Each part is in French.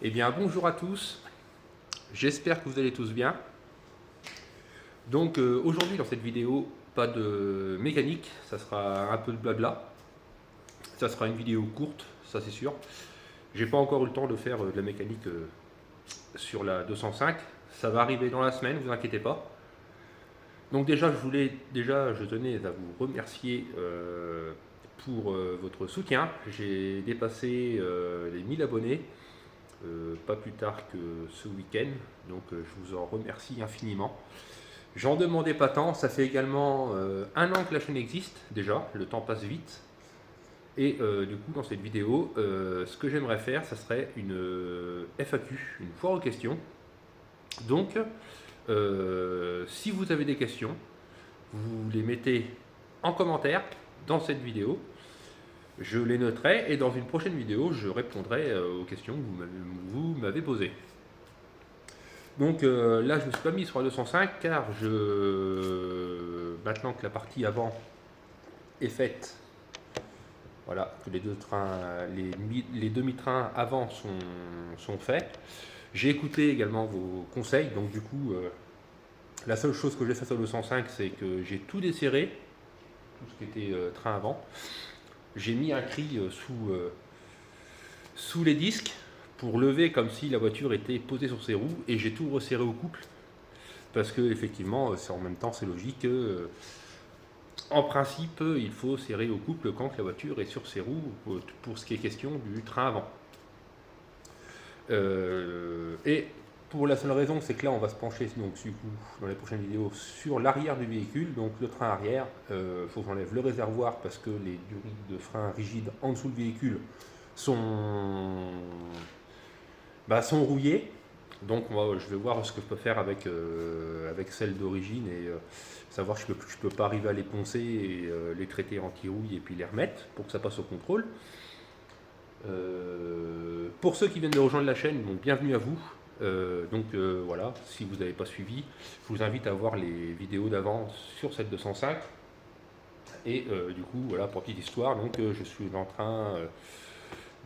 Eh bien bonjour à tous, j'espère que vous allez tous bien. Donc aujourd'hui dans cette vidéo, pas de mécanique, ça sera un peu de blabla. Ça sera une vidéo courte, ça c'est sûr. J'ai pas encore eu le temps de faire de la mécanique sur la 205. Ça va arriver dans la semaine, vous inquiétez pas. Donc déjà je tenais à vous remercier pour votre soutien. J'ai dépassé les 1000 abonnés. Pas plus tard que ce week-end, donc je vous en remercie infiniment. J'en demandais pas tant, ça fait également un an que la chaîne existe déjà, le temps passe vite. Et du coup dans cette vidéo, ce que j'aimerais faire, ça serait une FAQ, une foire aux questions. Donc si vous avez des questions, vous les mettez en commentaire dans cette vidéo. Je les noterai et dans une prochaine vidéo, je répondrai aux questions que vous m'avez posées. Donc là, je ne me suis pas mis sur la 205 car maintenant que la partie avant est faite, voilà, que les deux trains, les demi-trains avant sont faits. J'ai écouté également vos conseils, donc du coup, la seule chose que j'ai fait sur le 205, c'est que j'ai tout desserré, tout ce qui était train avant. J'ai mis un cri sous les disques pour lever comme si la voiture était posée sur ses roues et j'ai tout resserré au couple parce que effectivement c'est en même temps c'est logique en principe il faut serrer au couple quand la voiture est sur ses roues pour ce qui est question du train avant. Et pour la seule raison, c'est que là on va se pencher donc dans les prochaines vidéos sur l'arrière du véhicule, donc le train arrière. Faut que j'enlève le réservoir parce que les durées de frein rigides en dessous du véhicule sont rouillées. Donc je vais voir ce que je peux faire avec celle d'origine et savoir si je peux pas arriver à les poncer et les traiter anti-rouille et puis les remettre pour que ça passe au contrôle. Pour ceux qui viennent de rejoindre la chaîne, donc bienvenue à vous. Voilà, si vous n'avez pas suivi, je vous invite à voir les vidéos d'avant sur cette 205. Et du coup, voilà, pour petite histoire, donc je suis en train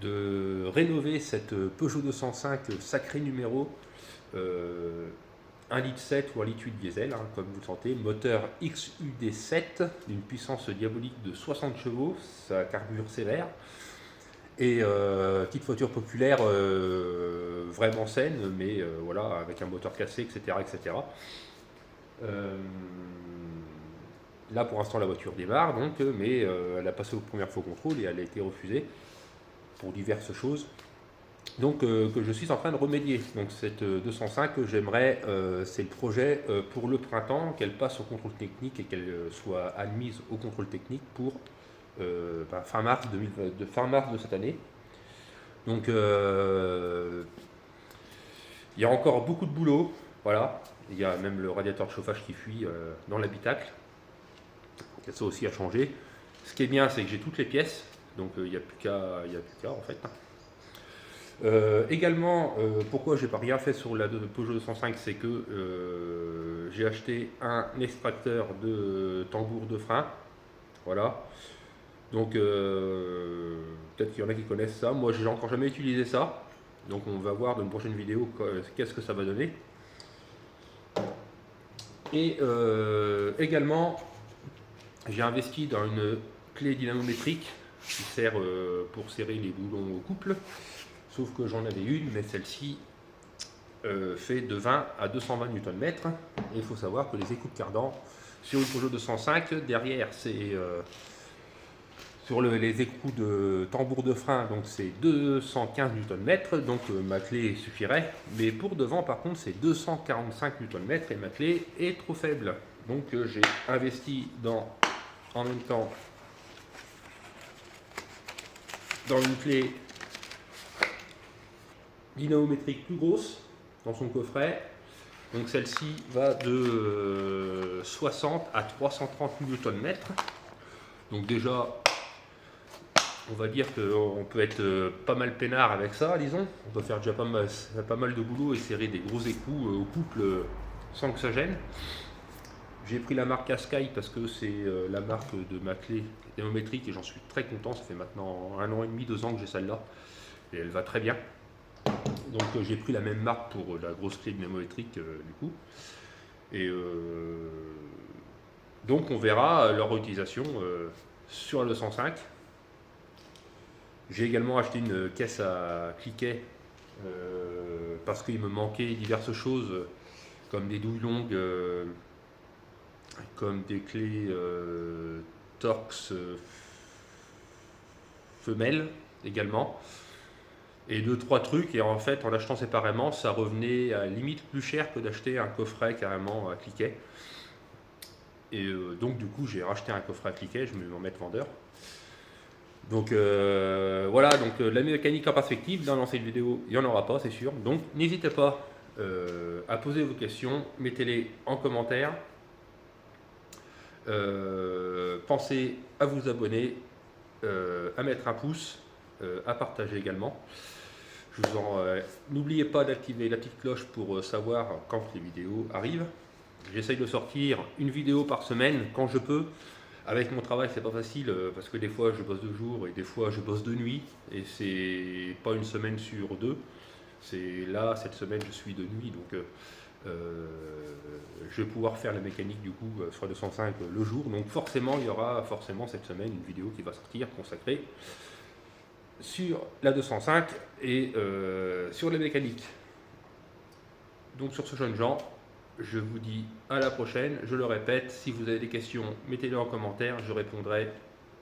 de rénover cette Peugeot 205 sacré numéro 1,7 litre ou 1,8 litre diesel, hein, comme vous le sentez, moteur XUD7 d'une puissance diabolique de 60 chevaux, ça carbure sévère. Et petite voiture populaire vraiment saine, mais voilà, avec un moteur cassé, etc. etc. Là pour l'instant la voiture démarre, donc, mais elle a passé au premier faux contrôle et elle a été refusée pour diverses choses. Donc que je suis en train de remédier. Donc cette 205, j'aimerais, c'est le projet pour le printemps, qu'elle passe au contrôle technique et qu'elle soit admise au contrôle technique pour fin mars de cette année. Donc il y a encore beaucoup de boulot, voilà. Il y a même le radiateur de chauffage qui fuit dans l'habitacle. Ça aussi à changer. Ce qui est bien, c'est que j'ai toutes les pièces, donc il n'y a plus qu'à en fait. Également, pourquoi j'ai pas rien fait sur la Peugeot 205, c'est que j'ai acheté un extracteur de tambour de frein, voilà. Donc peut-être qu'il y en a qui connaissent ça. Moi, j'ai encore jamais utilisé ça. Donc on va voir dans une prochaine vidéo qu'est-ce que ça va donner. Et également, j'ai investi dans une clé dynamométrique qui sert pour serrer les boulons au couple. Sauf que j'en avais une, mais celle-ci fait de 20 à 220 Nm. Et il faut savoir que les écoutes cardan sur une Peugeot 205, derrière c'est sur les écrous de tambour de frein, donc c'est 215 Nm, donc ma clé suffirait. Mais pour devant, par contre, c'est 245 Nm et ma clé est trop faible. Donc j'ai investi en même temps dans une clé dynamométrique plus grosse dans son coffret. Donc celle-ci va de 60 à 330 Nm. Donc déjà, on va dire qu'on peut être pas mal peinard avec ça, disons. On peut faire déjà pas mal de boulot et serrer des gros écrous au couple sans que ça gêne. J'ai pris la marque Askai parce que c'est la marque de ma clé dynamométrique et j'en suis très content. Ça fait maintenant 1 an et demi, 2 ans que j'ai celle-là et elle va très bien. Donc j'ai pris la même marque pour la grosse clé mnémométrique du coup. Et donc on verra leur utilisation sur la 205. J'ai également acheté une caisse à cliquet parce qu'il me manquait diverses choses comme des douilles longues, comme des clés Torx femelles également, et deux trois trucs. Et en fait, en achetant séparément, ça revenait à la limite plus cher que d'acheter un coffret carrément à cliquet. Et donc du coup, j'ai racheté un coffret à cliquet, je vais m'en mettre vendeur. Donc voilà, donc la mécanique en perspective, dans cette vidéo, il n'y en aura pas, c'est sûr. Donc n'hésitez pas à poser vos questions, mettez-les en commentaire. Pensez à vous abonner, à mettre un pouce, à partager également. N'oubliez pas d'activer la petite cloche pour savoir quand les vidéos arrivent. J'essaye de sortir une vidéo par semaine quand je peux. Avec mon travail, c'est pas facile parce que des fois je bosse de jour et des fois je bosse de nuit, et c'est pas une semaine sur deux. C'est là, cette semaine, je suis de nuit, donc je vais pouvoir faire la mécanique du coup sur la 205 le jour. Donc forcément, il y aura forcément cette semaine une vidéo qui va sortir consacrée sur la 205 et sur la mécanique. Donc sur ce jeune gens, je vous dis à la prochaine. Je le répète, si vous avez des questions, mettez-les en commentaire. Je répondrai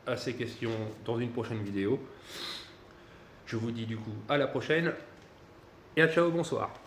à ces questions dans une prochaine vidéo. Je vous dis du coup à la prochaine et à ciao, bonsoir.